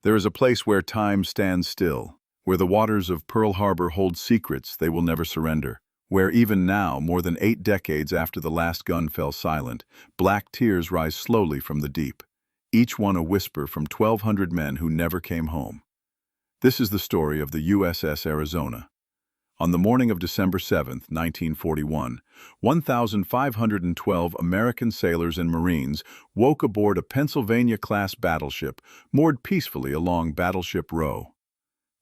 There is a place where time stands still, where the waters of Pearl Harbor hold secrets they will never surrender, where even now, more than 8 decades after the last gun fell silent, black tears rise slowly from the deep, each one a whisper from 1,200 men who never came home. This is the story of the USS Arizona. On the morning of December 7, 1941, 1,512 American sailors and Marines woke aboard a Pennsylvania-class battleship moored peacefully along Battleship Row.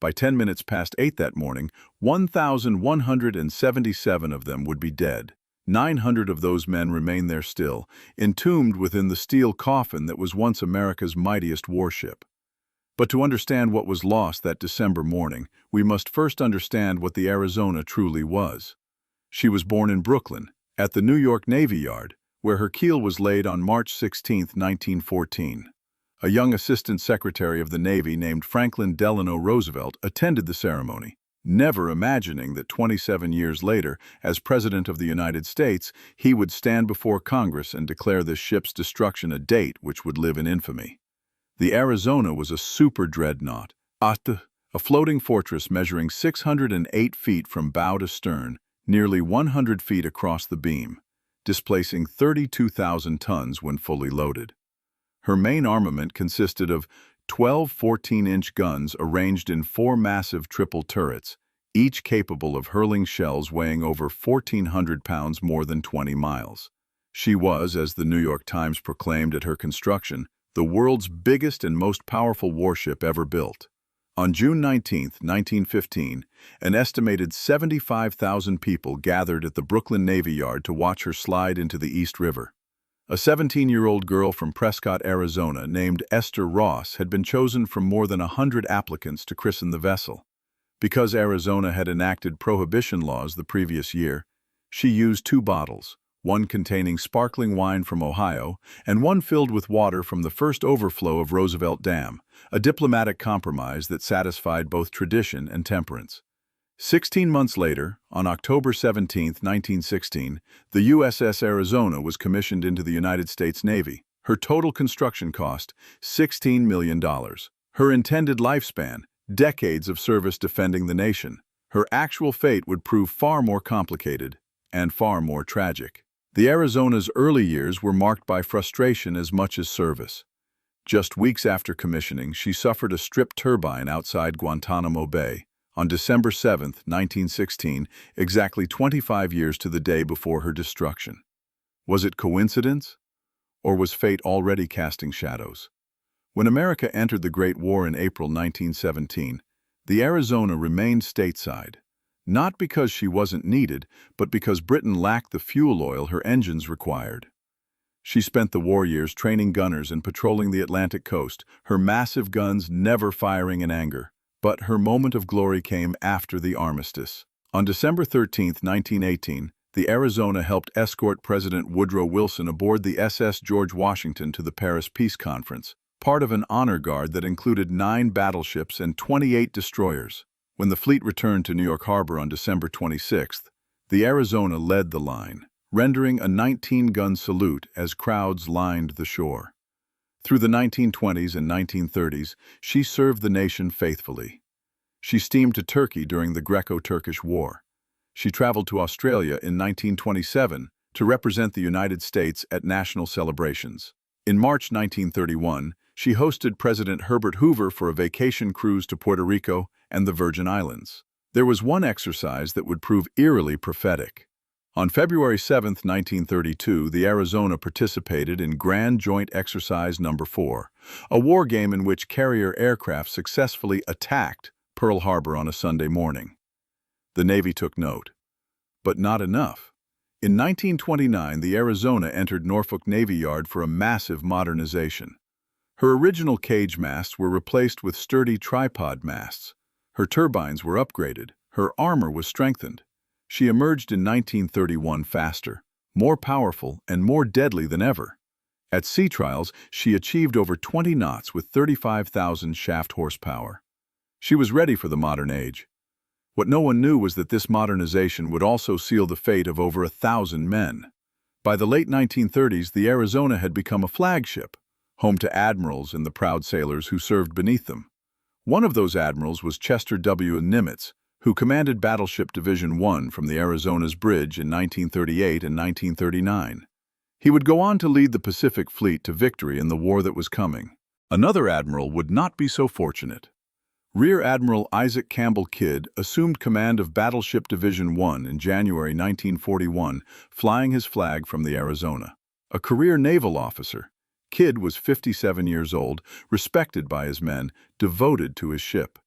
By 10 minutes past 8 that morning, 1,177 of them would be dead. 900 of those men remain there still, entombed within the steel coffin that was once America's mightiest warship. But to understand what was lost that December morning, we must first understand what the Arizona truly was. She was born in Brooklyn, at the New York Navy Yard, where her keel was laid on March 16, 1914. A young Assistant Secretary of the Navy named Franklin Delano Roosevelt attended the ceremony, never imagining that 27 years later, as President of the United States, he would stand before Congress and declare this ship's destruction a date which would live in infamy. The Arizona was a super dreadnought, a floating fortress measuring 608 feet from bow to stern, nearly 100 feet across the beam, displacing 32,000 tons when fully loaded. Her main armament consisted of 12 14-inch guns arranged in 4 massive triple turrets, each capable of hurling shells weighing over 1,400 pounds more than 20 miles. She was, as the New York Times proclaimed at her construction, the world's biggest and most powerful warship ever built. On June 19, 1915, an estimated 75,000 people gathered at the Brooklyn Navy Yard to watch her slide into the East River. A 17-year-old girl from Prescott, Arizona, named Esther Ross, had been chosen from more than 100 applicants to christen the vessel. Because Arizona had enacted prohibition laws the previous year, she used 2 bottles, one containing sparkling wine from Ohio and one filled with water from the first overflow of Roosevelt Dam, a diplomatic compromise that satisfied both tradition and temperance. 16 months later, on October 17, 1916, the USS Arizona was commissioned into the United States Navy. Her total construction cost, $16 million. Her intended lifespan, decades of service defending the nation. Her actual fate would prove far more complicated and far more tragic. The Arizona's early years were marked by frustration as much as service. Just weeks after commissioning, she suffered a stripped turbine outside Guantanamo Bay. On December 7, 1916, exactly 25 years to the day before her destruction. Was it coincidence? Or was fate already casting shadows? When America entered the Great War in April 1917, the Arizona remained stateside. Not because she wasn't needed, but because Britain lacked the fuel oil her engines required. She spent the war years training gunners and patrolling the Atlantic coast, her massive guns never firing in anger. But her moment of glory came after the armistice. On December 13, 1918, the Arizona helped escort President Woodrow Wilson aboard the SS George Washington to the Paris Peace Conference, part of an honor guard that included 9 battleships and 28 destroyers. When the fleet returned to New York Harbor on December 26th, the Arizona led the line, rendering a 19-gun salute as crowds lined the shore. Through the 1920s and 1930s, she served the nation faithfully. She steamed to Turkey during the Greco-Turkish War. She traveled to Australia in 1927 to represent the United States at national celebrations. In March 1931, she hosted President Herbert Hoover for a vacation cruise to Puerto Rico and the Virgin Islands. There was one exercise that would prove eerily prophetic. On February 7, 1932, the Arizona participated in Grand Joint Exercise No. 4, a war game in which carrier aircraft successfully attacked Pearl Harbor on a Sunday morning. The Navy took note. But not enough. In 1929, the Arizona entered Norfolk Navy Yard for a massive modernization. Her original cage masts were replaced with sturdy tripod masts. Her turbines were upgraded. Her armor was strengthened. She emerged in 1931 faster, more powerful, and more deadly than ever. At sea trials, she achieved over 20 knots with 35,000 shaft horsepower. She was ready for the modern age. What no one knew was that this modernization would also seal the fate of over 1,000 men. By the late 1930s, the Arizona had become a flagship, home to admirals and the proud sailors who served beneath them. One of those admirals was Chester W. Nimitz, who commanded Battleship Division 1 from the Arizona's bridge in 1938 and 1939. He would go on to lead the Pacific Fleet to victory in the war that was coming. Another admiral would not be so fortunate. Rear Admiral Isaac Campbell Kidd assumed command of Battleship Division 1 in January 1941, flying his flag from the Arizona. A career naval officer, Kidd was 57 years old, respected by his men, devoted to his ship.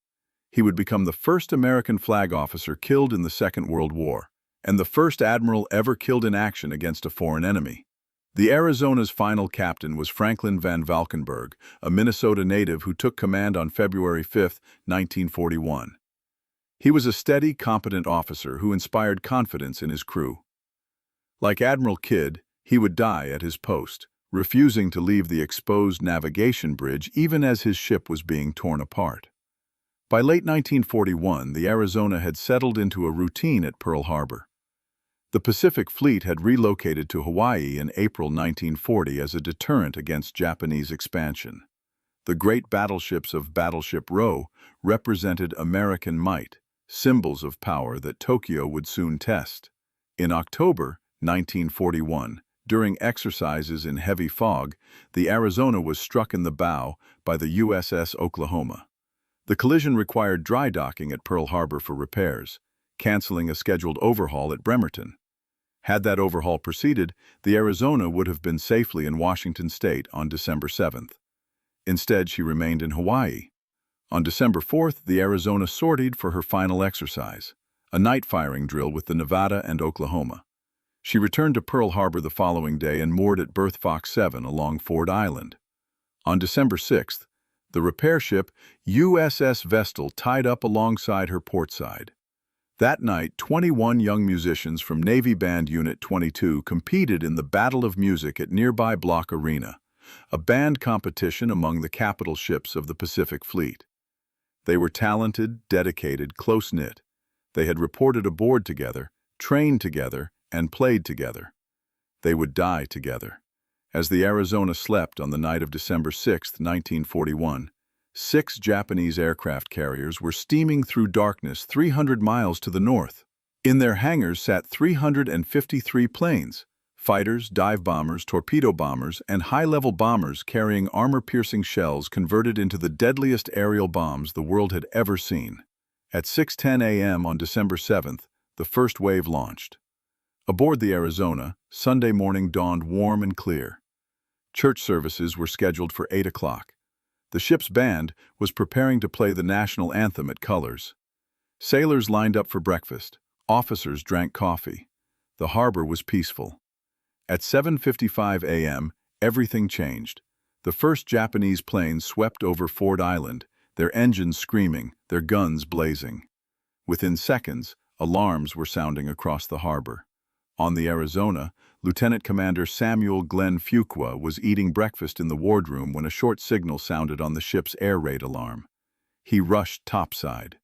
He would become the first American flag officer killed in the Second World War, and the first admiral ever killed in action against a foreign enemy. The Arizona's final captain was Franklin Van Valkenburg, a Minnesota native who took command on February 5, 1941. He was a steady, competent officer who inspired confidence in his crew. Like Admiral Kidd, he would die at his post, refusing to leave the exposed navigation bridge even as his ship was being torn apart. By late 1941, the Arizona had settled into a routine at Pearl Harbor. The Pacific Fleet had relocated to Hawaii in April 1940 as a deterrent against Japanese expansion. The great battleships of Battleship Row represented American might, symbols of power that Tokyo would soon test. In October 1941, during exercises in heavy fog, the Arizona was struck in the bow by the USS Oklahoma. The collision required dry docking at Pearl Harbor for repairs, canceling a scheduled overhaul at Bremerton. Had that overhaul proceeded, the Arizona would have been safely in Washington State on December 7th. Instead, she remained in Hawaii. On December 4th, the Arizona sortied for her final exercise, a night firing drill with the Nevada and Oklahoma. She returned to Pearl Harbor the following day and moored at Berth Fox 7 along Ford Island. On December 6th, the repair ship USS Vestal tied up alongside her port side. That night, 21 young musicians from Navy Band Unit 22 competed in the Battle of Music at nearby Block Arena, a band competition among the capital ships of the Pacific Fleet. They were talented, dedicated, close-knit. They had reported aboard together, trained together, and played together. They would die together. As the Arizona slept on the night of December 6, 1941, 6 Japanese aircraft carriers were steaming through darkness 300 miles to the north. In their hangars sat 353 planes, fighters, dive bombers, torpedo bombers, and high-level bombers carrying armor-piercing shells converted into the deadliest aerial bombs the world had ever seen. At 6:10 a.m. on December 7th, the first wave launched. Aboard the Arizona, Sunday morning dawned warm and clear. Church services were scheduled for 8 o'clock. The ship's band was preparing to play the national anthem at Colors. Sailors lined up for breakfast. Officers drank coffee. The harbor was peaceful. At 7:55 a.m., everything changed. The first Japanese planes swept over Ford Island, their engines screaming, their guns blazing. Within seconds, alarms were sounding across the harbor. On the Arizona, Lieutenant Commander Samuel Glenn Fuqua was eating breakfast in the wardroom when a short signal sounded on the ship's air raid alarm. He rushed topside.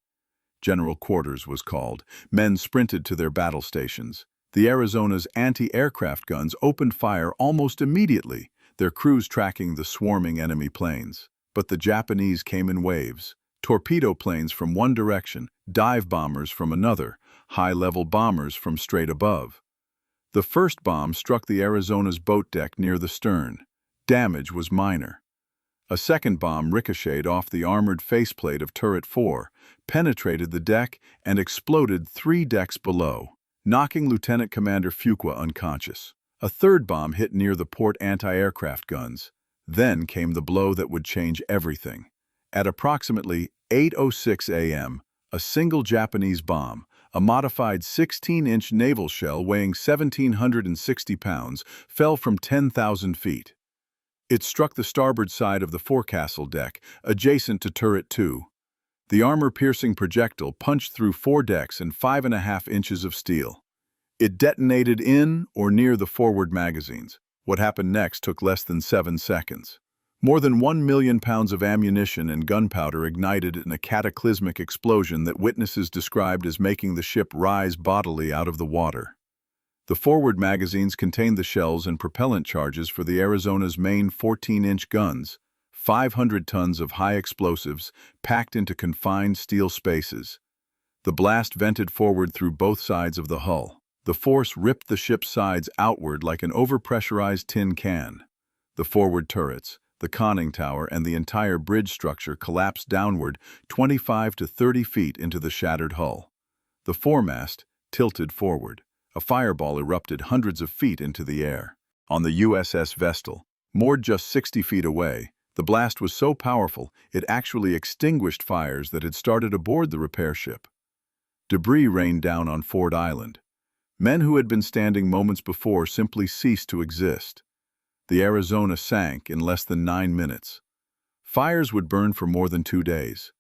General Quarters was called. Men sprinted to their battle stations. The Arizona's anti-aircraft guns opened fire almost immediately, their crews tracking the swarming enemy planes. But the Japanese came in waves. Torpedo planes from one direction, dive bombers from another, high-level bombers from straight above. The first bomb struck the Arizona's boat deck near the stern. Damage was minor. A second bomb ricocheted off the armored faceplate of Turret 4, penetrated the deck, and exploded 3 decks below, knocking Lieutenant Commander Fuqua unconscious. A third bomb hit near the port anti-aircraft guns. Then came the blow that would change everything. At approximately 8:06 a.m., a single Japanese bomb, a modified 16-inch naval shell weighing 1,760 pounds, fell from 10,000 feet. It struck the starboard side of the forecastle deck, adjacent to Turret 2. The armor-piercing projectile punched through 4 decks and 5.5 inches of steel. It detonated in or near the forward magazines. What happened next took less than 7 seconds. More than 1 million pounds of ammunition and gunpowder ignited in a cataclysmic explosion that witnesses described as making the ship rise bodily out of the water. The forward magazines contained the shells and propellant charges for the Arizona's main 14-inch guns, 500 tons of high explosives packed into confined steel spaces. The blast vented forward through both sides of the hull. The force ripped the ship's sides outward like an overpressurized tin can. The forward turrets, the conning tower, and the entire bridge structure collapsed downward 25 to 30 feet into the shattered hull. The foremast tilted forward. A fireball erupted hundreds of feet into the air. On the USS Vestal, moored just 60 feet away, the blast was so powerful it actually extinguished fires that had started aboard the repair ship. Debris rained down on Ford Island. Men who had been standing moments before simply ceased to exist. The Arizona sank in less than 9 minutes. Fires would burn for more than 2 days.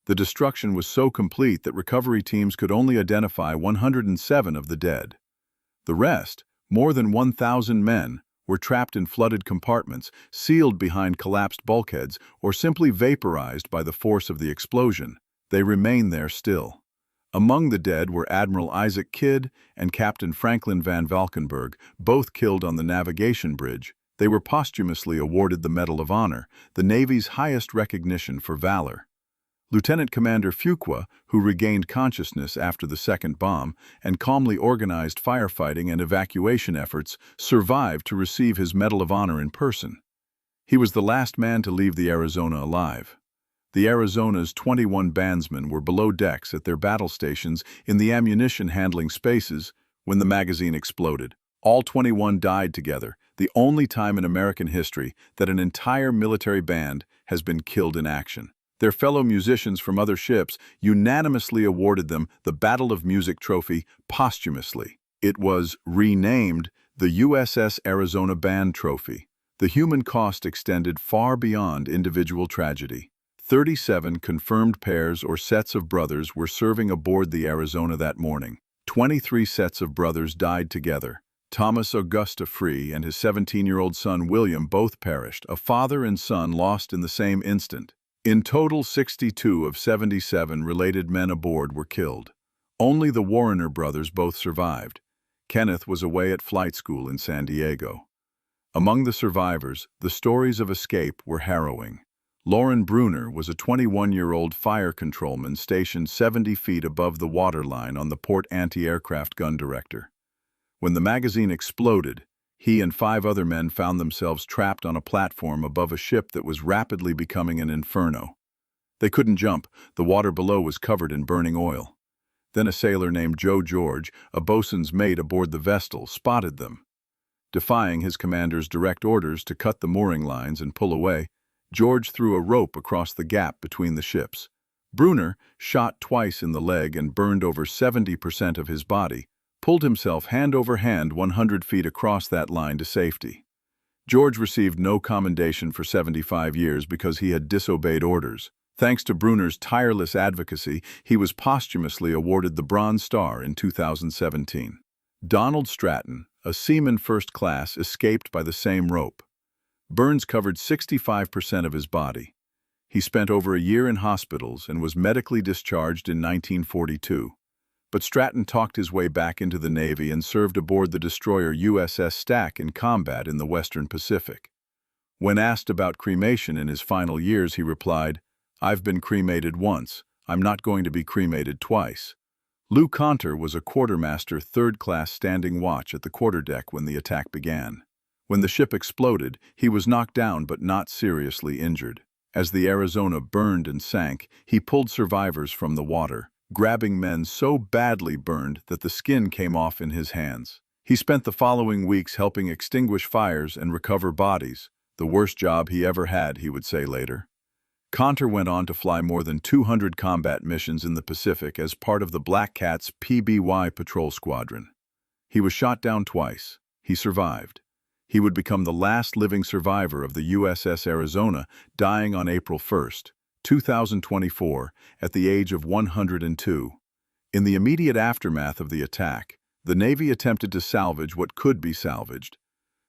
The destruction was so complete that recovery teams could only identify 107 of the dead. The rest, more than 1,000 men, were trapped in flooded compartments, sealed behind collapsed bulkheads, or simply vaporized by the force of the explosion. They remain there still. Among the dead were Admiral Isaac Kidd and Captain Franklin Van Valkenburg, both killed on the navigation bridge. They were posthumously awarded the Medal of Honor, the Navy's highest recognition for valor. Lieutenant Commander Fuqua, who regained consciousness after the second bomb and calmly organized firefighting and evacuation efforts, survived to receive his Medal of Honor in person. He was the last man to leave the Arizona alive. The Arizona's 21 bandsmen were below decks at their battle stations in the ammunition handling spaces when the magazine exploded. All 21 died together, the only time in American history that an entire military band has been killed in action. Their fellow musicians from other ships unanimously awarded them the Battle of Music Trophy posthumously. It was renamed the USS Arizona Band Trophy. The human cost extended far beyond individual tragedy. 37 confirmed pairs or sets of brothers were serving aboard the Arizona that morning. 23 sets of brothers died together. Thomas Augusta Free and his 17-year-old son William both perished, a father and son lost in the same instant. In total, 62 of 77 related men aboard were killed. Only the Warrener brothers both survived. Kenneth was away at flight school in San Diego. Among the survivors, the stories of escape were harrowing. Lauren Bruner was a 21-year-old fire controlman stationed 70 feet above the waterline on the port anti-aircraft gun director. When the magazine exploded, he and 5 other men found themselves trapped on a platform above a ship that was rapidly becoming an inferno. They couldn't jump. The water below was covered in burning oil. Then a sailor named Joe George, a bosun's mate aboard the Vestal, spotted them. Defying his commander's direct orders to cut the mooring lines and pull away, George threw a rope across the gap between the ships. Bruner, shot twice in the leg and burned over 70% of his body, pulled himself hand over hand 100 feet across that line to safety. George received no commendation for 75 years because he had disobeyed orders. Thanks to Bruner's tireless advocacy, he was posthumously awarded the Bronze Star in 2017. Donald Stratton, a seaman first class, escaped by the same rope. Burns covered 65% of his body. He spent over a year in hospitals and was medically discharged in 1942. But Stratton talked his way back into the Navy and served aboard the destroyer USS Stack in combat in the Western Pacific. When asked about cremation in his final years, he replied, "I've been cremated once. I'm not going to be cremated twice." Lou Conter was a quartermaster third-class standing watch at the quarterdeck when the attack began. When the ship exploded, he was knocked down but not seriously injured. As the Arizona burned and sank, he pulled survivors from the water, grabbing men so badly burned that the skin came off in his hands. He spent the following weeks helping extinguish fires and recover bodies, the worst job he ever had, he would say later. Conter went on to fly more than 200 combat missions in the Pacific as part of the Black Cat's PBY patrol squadron. He was shot down twice. He survived. He would become the last living survivor of the USS Arizona, dying on April 1, 2024, at the age of 102. In the immediate aftermath of the attack, the Navy attempted to salvage what could be salvaged.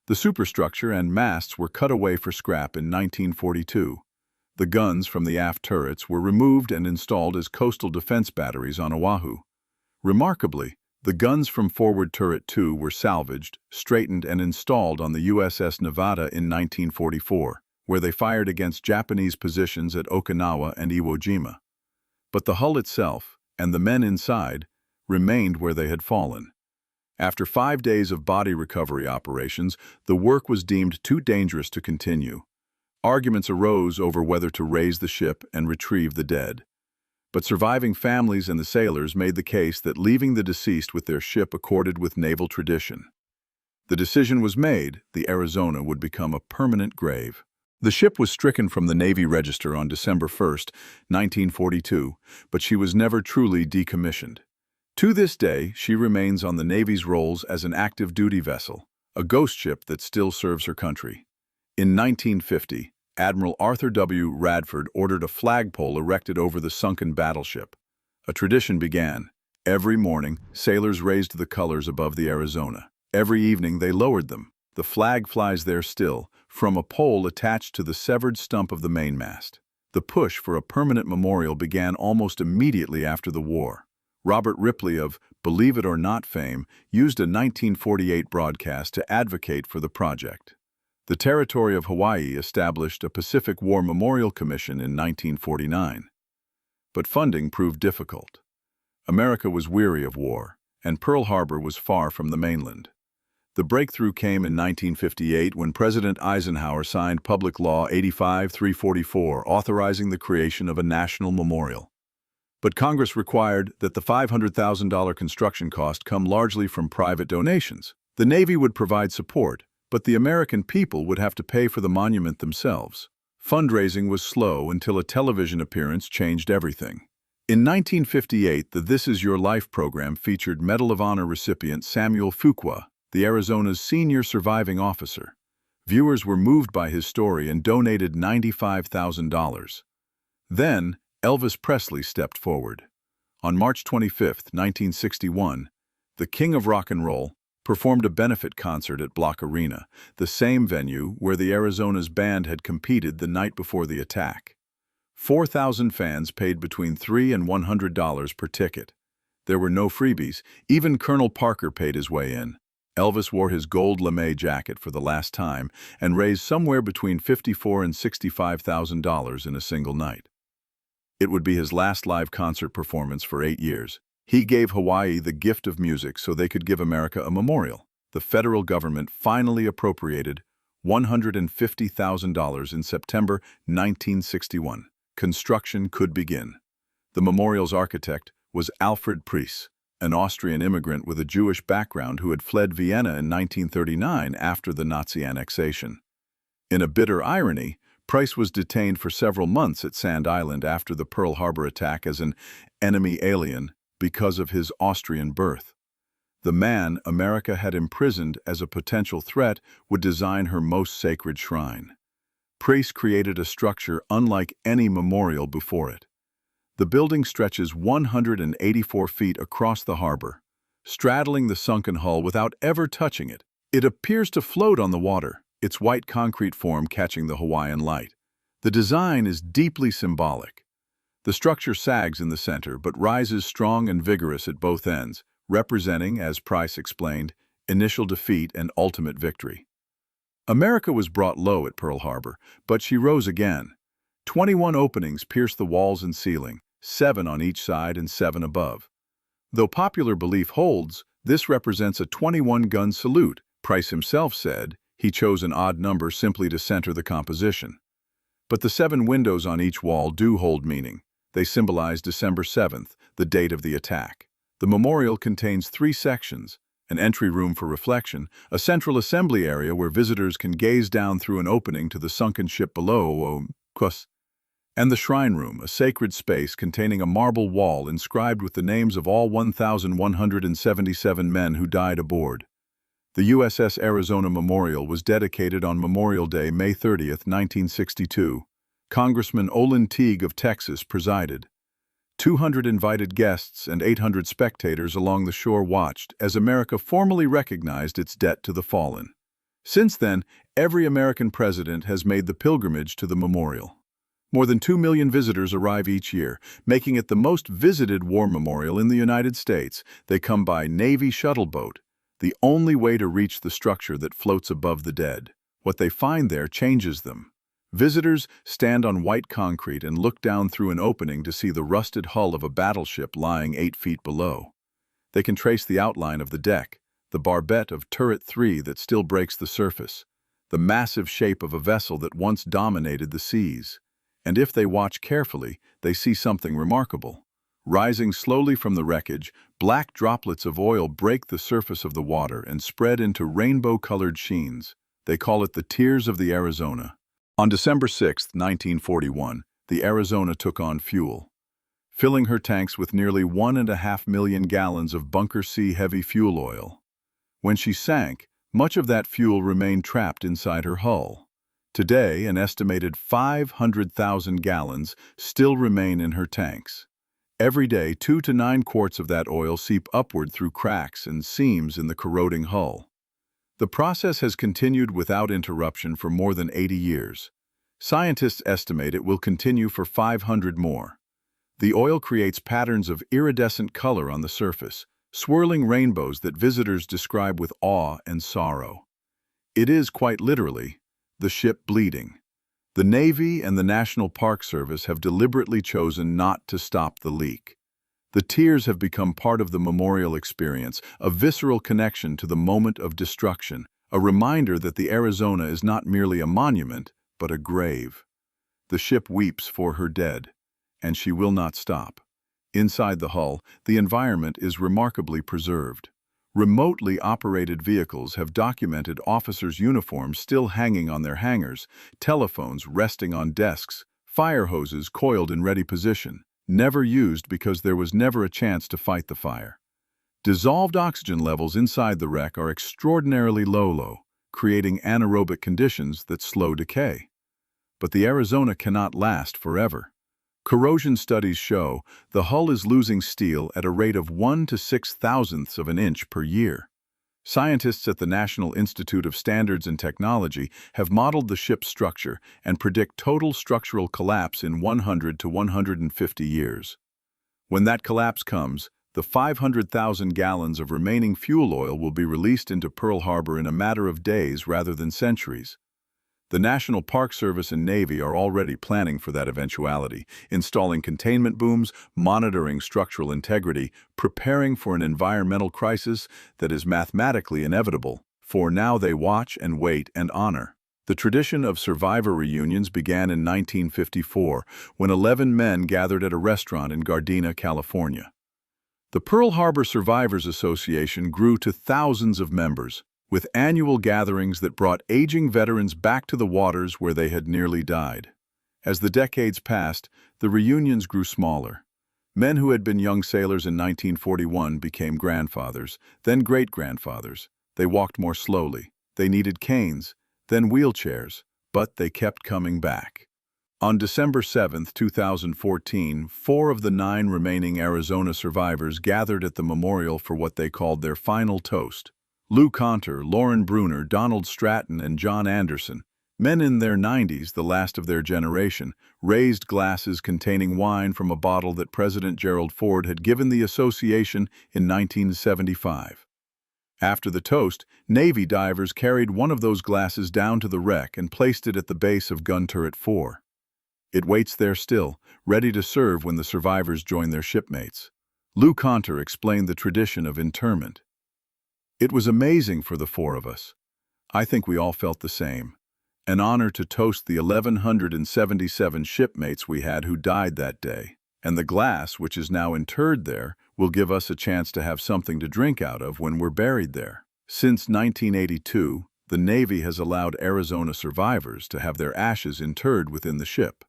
The superstructure and masts were cut away for scrap in 1942. The guns from the aft turrets were removed and installed as coastal defense batteries on Oahu. Remarkably, the guns from Forward Turret 2 were salvaged, straightened, and installed on the USS Nevada in 1944, where they fired against Japanese positions at Okinawa and Iwo Jima. But the hull itself, and the men inside, remained where they had fallen. After 5 days of body recovery operations, the work was deemed too dangerous to continue. Arguments arose over whether to raise the ship and retrieve the dead. But surviving families and the sailors made the case that leaving the deceased with their ship accorded with naval tradition. The decision was made: the Arizona would become a permanent grave. The ship was stricken from the Navy Register on December 1, 1942, but she was never truly decommissioned. To this day, she remains on the Navy's rolls as an active duty vessel, a ghost ship that still serves her country. In 1950, Admiral Arthur W. Radford ordered a flagpole erected over the sunken battleship. A tradition began. Every morning, sailors raised the colors above the Arizona. Every evening, they lowered them. The flag flies there still, from a pole attached to the severed stump of the mainmast. The push for a permanent memorial began almost immediately after the war. Robert Ripley of Believe It or Not fame used a 1948 broadcast to advocate for the project. The Territory of Hawaii established a Pacific War Memorial Commission in 1949. But funding proved difficult. America was weary of war, and Pearl Harbor was far from the mainland. The breakthrough came in 1958 when President Eisenhower signed Public Law 85-344, authorizing the creation of a national memorial. But Congress required that the $500,000 construction cost come largely from private donations. The Navy would provide support, but the American people would have to pay for the monument themselves. Fundraising was slow until a television appearance changed everything. In 1958, the This Is Your Life program featured Medal of Honor recipient Samuel Fuqua, the Arizona's senior surviving officer. Viewers were moved by his story and donated $95,000. Then, Elvis Presley stepped forward. On March 25, 1961, the King of Rock and Roll performed a benefit concert at Block Arena, the same venue where the Arizona's band had competed the night before the attack. 4,000 fans paid between $3 and $100 per ticket. There were no freebies. Even Colonel Parker paid his way in. Elvis wore his gold lame jacket for the last time and raised somewhere between $54,000 and $65,000 in a single night. It would be his last live concert performance for 8 years. He gave Hawaii the gift of music so they could give America a memorial. The federal government finally appropriated $150,000 in September 1961. Construction could begin. The memorial's architect was Alfred Priess, an Austrian immigrant with a Jewish background who had fled Vienna in 1939 after the Nazi annexation. In a bitter irony, Priess was detained for several months at Sand Island after the Pearl Harbor attack as an enemy alien because of his Austrian birth. The man America had imprisoned as a potential threat would design her most sacred shrine. Priess created a structure unlike any memorial before it. The building stretches 184 feet across the harbor, straddling the sunken hull without ever touching it. It appears to float on the water, its white concrete form catching the Hawaiian light. The design is deeply symbolic. The structure sags in the center but rises strong and vigorous at both ends, representing, as Priess explained, initial defeat and ultimate victory. America was brought low at Pearl Harbor, but she rose again. 21 openings pierced the walls and ceiling, 7 on each side and 7 above. Though popular belief holds, this represents a 21-gun salute. Priess himself said he chose an odd number simply to center the composition. But the 7 windows on each wall do hold meaning. They symbolize December 7th, the date of the attack. The memorial contains 3 sections: an entry room for reflection, a central assembly area where visitors can gaze down through an opening to the sunken ship below, and the shrine room, a sacred space containing a marble wall inscribed with the names of all 1,177 men who died aboard. The USS Arizona Memorial was dedicated on Memorial Day, May 30, 1962. Congressman Olin Teague of Texas presided. 200 invited guests and 800 spectators along the shore watched as America formally recognized its debt to the fallen. Since then, every American president has made the pilgrimage to the memorial. More than 2 million visitors arrive each year, making it the most visited war memorial in the United States. They come by Navy shuttle boat, the only way to reach the structure that floats above the dead. What they find there changes them. Visitors stand on white concrete and look down through an opening to see the rusted hull of a battleship lying 8 feet below. They can trace the outline of the deck, the barbette of Turret 3 that still breaks the surface, the massive shape of a vessel that once dominated the seas. And if they watch carefully, they see something remarkable. Rising slowly from the wreckage, black droplets of oil break the surface of the water and spread into rainbow-colored sheens. They call it the Tears of the Arizona. On December 6, 1941, the Arizona took on fuel, filling her tanks with nearly 1.5 million gallons of Bunker C heavy fuel oil. When she sank, much of that fuel remained trapped inside her hull. Today, an estimated 500,000 gallons still remain in her tanks. Every day, 2 to 9 quarts of that oil seep upward through cracks and seams in the corroding hull. The process has continued without interruption for more than 80 years. Scientists estimate it will continue for 500 more. The oil creates patterns of iridescent color on the surface, swirling rainbows that visitors describe with awe and sorrow. It is, quite literally, the ship bleeding. The Navy and the National Park Service have deliberately chosen not to stop the leak. The tears have become part of the memorial experience, a visceral connection to the moment of destruction, a reminder that the Arizona is not merely a monument, but a grave. The ship weeps for her dead, and she will not stop. Inside the hull, the environment is remarkably preserved. Remotely operated vehicles have documented officers' uniforms still hanging on their hangers, telephones resting on desks, fire hoses coiled in ready position, never used because there was never a chance to fight the fire. Dissolved oxygen levels inside the wreck are extraordinarily low, creating anaerobic conditions that slow decay. But the Arizona cannot last forever. Corrosion studies show the hull is losing steel at a rate of 1 to 6 thousandths of an inch per year. Scientists at the National Institute of Standards and Technology have modeled the ship's structure and predict total structural collapse in 100 to 150 years. When that collapse comes, the 500,000 gallons of remaining fuel oil will be released into Pearl Harbor in a matter of days rather than centuries. The National Park Service and Navy are already planning for that eventuality, installing containment booms, monitoring structural integrity, preparing for an environmental crisis that is mathematically inevitable. For now they watch and wait and honor. The tradition of survivor reunions began in 1954, when 11 men gathered at a restaurant in Gardena, California. The Pearl Harbor Survivors Association grew to thousands of members, with annual gatherings that brought aging veterans back to the waters where they had nearly died. As the decades passed, the reunions grew smaller. Men who had been young sailors in 1941 became grandfathers, then great-grandfathers. They walked more slowly. They needed canes, then wheelchairs, but they kept coming back. On December 7, 2014, 4 of the 9 remaining Arizona survivors gathered at the memorial for what they called their final toast. Lou Conter, Lauren Bruner, Donald Stratton, and John Anderson, men in their 90s, the last of their generation, raised glasses containing wine from a bottle that President Gerald Ford had given the association in 1975. After the toast, Navy divers carried one of those glasses down to the wreck and placed it at the base of Gun Turret 4. It waits there still, ready to serve when the survivors join their shipmates. Lou Conter explained the tradition of interment. It was amazing for the 4 of us. I think we all felt the same. An honor to toast the 1,177 shipmates we had who died that day. And the glass, which is now interred there, will give us a chance to have something to drink out of when we're buried there. Since 1982, the Navy has allowed Arizona survivors to have their ashes interred within the ship.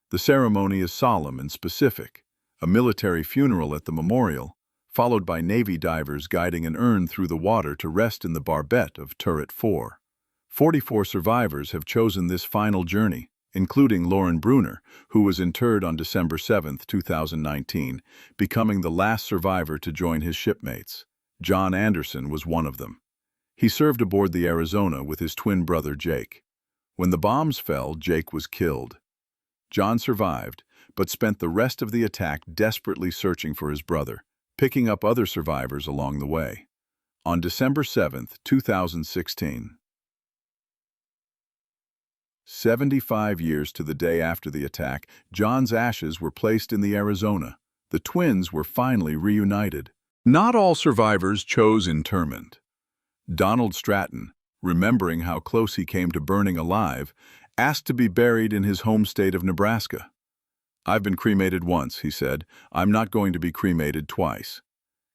The ceremony is solemn and specific. A military funeral at the memorial, followed by Navy divers guiding an urn through the water to rest in the barbette of Turret 4. 44 survivors have chosen this final journey, including Lauren Bruner, who was interred on December 7, 2019, becoming the last survivor to join his shipmates. John Anderson was one of them. He served aboard the Arizona with his twin brother Jake. When the bombs fell, Jake was killed. John survived, but spent the rest of the attack desperately searching for his brother, picking up other survivors along the way. On December 7, 2016, 75 years to the day after the attack, John's ashes were placed in the Arizona. The twins were finally reunited. Not all survivors chose interment. Donald Stratton, remembering how close he came to burning alive, asked to be buried in his home state of Nebraska. "I've been cremated once," he said. "I'm not going to be cremated twice."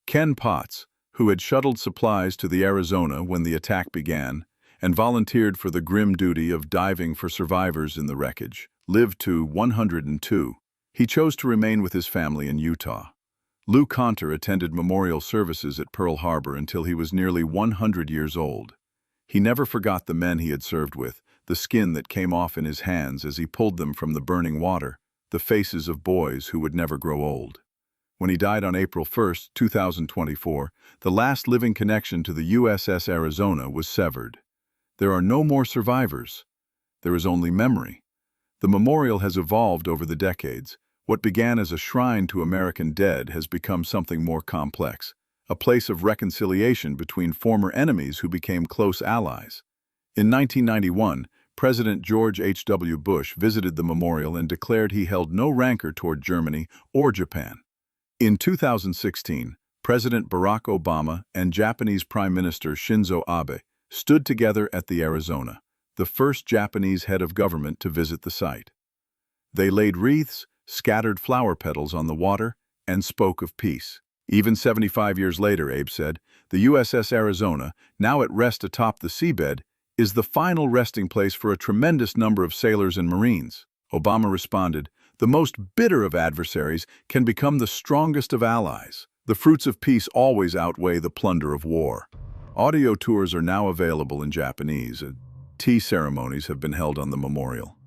Ken Potts, who had shuttled supplies to the Arizona when the attack began, and volunteered for the grim duty of diving for survivors in the wreckage, lived to 102. He chose to remain with his family in Utah. Lou Conter attended memorial services at Pearl Harbor until he was nearly 100 years old. He never forgot the men he had served with, the skin that came off in his hands as he pulled them from the burning water, the faces of boys who would never grow old. When he died on April 1, 2024, the last living connection to the USS Arizona was severed. There are no more survivors. There is only memory. The memorial has evolved over the decades. What began as a shrine to American dead has become something more complex, a place of reconciliation between former enemies who became close allies. In 1991, President George H.W. Bush visited the memorial and declared he held no rancor toward Germany or Japan. In 2016, President Barack Obama and Japanese Prime Minister Shinzo Abe stood together at the Arizona, the first Japanese head of government to visit the site. They laid wreaths, scattered flower petals on the water, and spoke of peace. Even 75 years later, Abe said, the USS Arizona, now at rest atop the seabed, is the final resting place for a tremendous number of sailors and Marines. Obama responded, "The most bitter of adversaries can become the strongest of allies. The fruits of peace always outweigh the plunder of war." Audio tours are now available in Japanese. Tea ceremonies have been held on the memorial.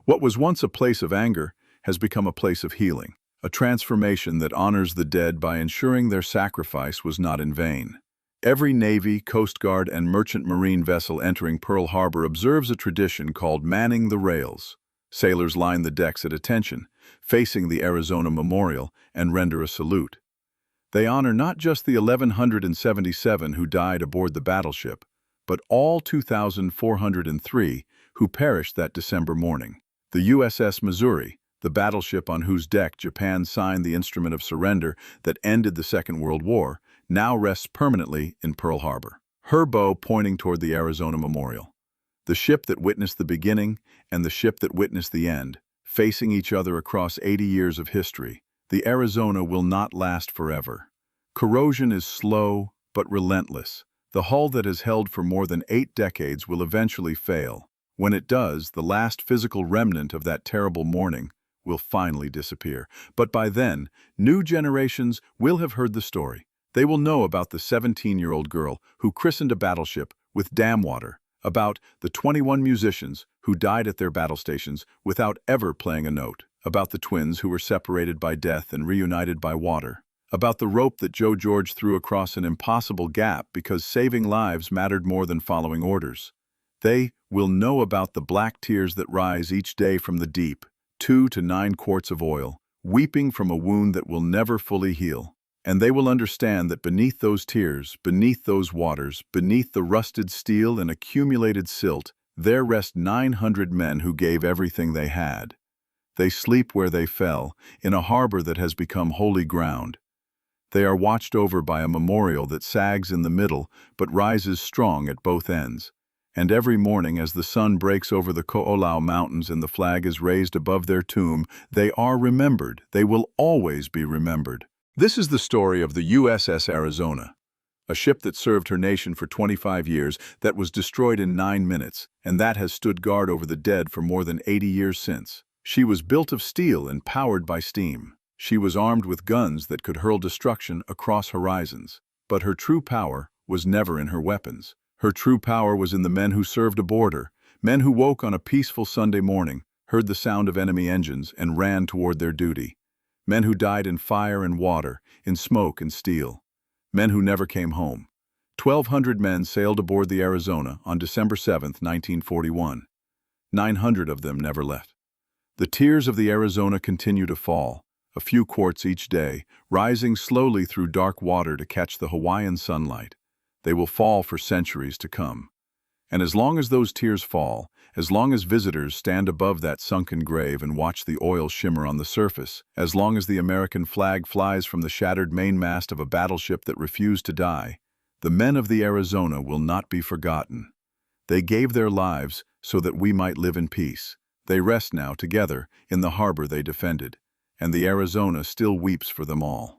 What was once a place of anger has become a place of healing, a transformation that honors the dead by ensuring their sacrifice was not in vain. Every Navy, Coast Guard, and Merchant Marine vessel entering Pearl Harbor observes a tradition called manning the rails. Sailors line the decks at attention, facing the Arizona Memorial, and render a salute. They honor not just the 1,177 who died aboard the battleship, but all 2,403 who perished that December morning. The USS Missouri, the battleship on whose deck Japan signed the instrument of surrender that ended the Second World War, now rests permanently in Pearl Harbor, her bow pointing toward the Arizona Memorial. The ship that witnessed the beginning and the ship that witnessed the end, facing each other across 80 years of history, the Arizona will not last forever. Corrosion is slow but relentless. The hull that has held for more than 8 decades will eventually fail. When it does, the last physical remnant of that terrible morning will finally disappear. But by then, new generations will have heard the story. They will know about the 17-year-old girl who christened a battleship with dam water, about the 21 musicians who died at their battle stations without ever playing a note, about the twins who were separated by death and reunited by water, about the rope that Joe George threw across an impossible gap because saving lives mattered more than following orders. They will know about the black tears that rise each day from the deep, 2 to 9 quarts of oil, weeping from a wound that will never fully heal. And they will understand that beneath those tears, beneath those waters, beneath the rusted steel and accumulated silt, there rest 900 men who gave everything they had. They sleep where they fell, in a harbor that has become holy ground. They are watched over by a memorial that sags in the middle but rises strong at both ends. And every morning as the sun breaks over the Koolau Mountains and the flag is raised above their tomb, they are remembered. They will always be remembered. This is the story of the USS Arizona, a ship that served her nation for 25 years, that was destroyed in 9 minutes, and that has stood guard over the dead for more than 80 years since. She was built of steel and powered by steam. She was armed with guns that could hurl destruction across horizons. But her true power was never in her weapons. Her true power was in the men who served aboard her, men who woke on a peaceful Sunday morning, heard the sound of enemy engines, and ran toward their duty. Men who died in fire and water, in smoke and steel. Men who never came home. 1,200 men sailed aboard the Arizona on December 7, 1941. 900 of them never left. The tears of the Arizona continue to fall, a few quarts each day, rising slowly through dark water to catch the Hawaiian sunlight. They will fall for centuries to come. And as long as those tears fall, as long as visitors stand above that sunken grave and watch the oil shimmer on the surface, as long as the American flag flies from the shattered mainmast of a battleship that refused to die, the men of the Arizona will not be forgotten. They gave their lives so that we might live in peace. They rest now together in the harbor they defended, and the Arizona still weeps for them all.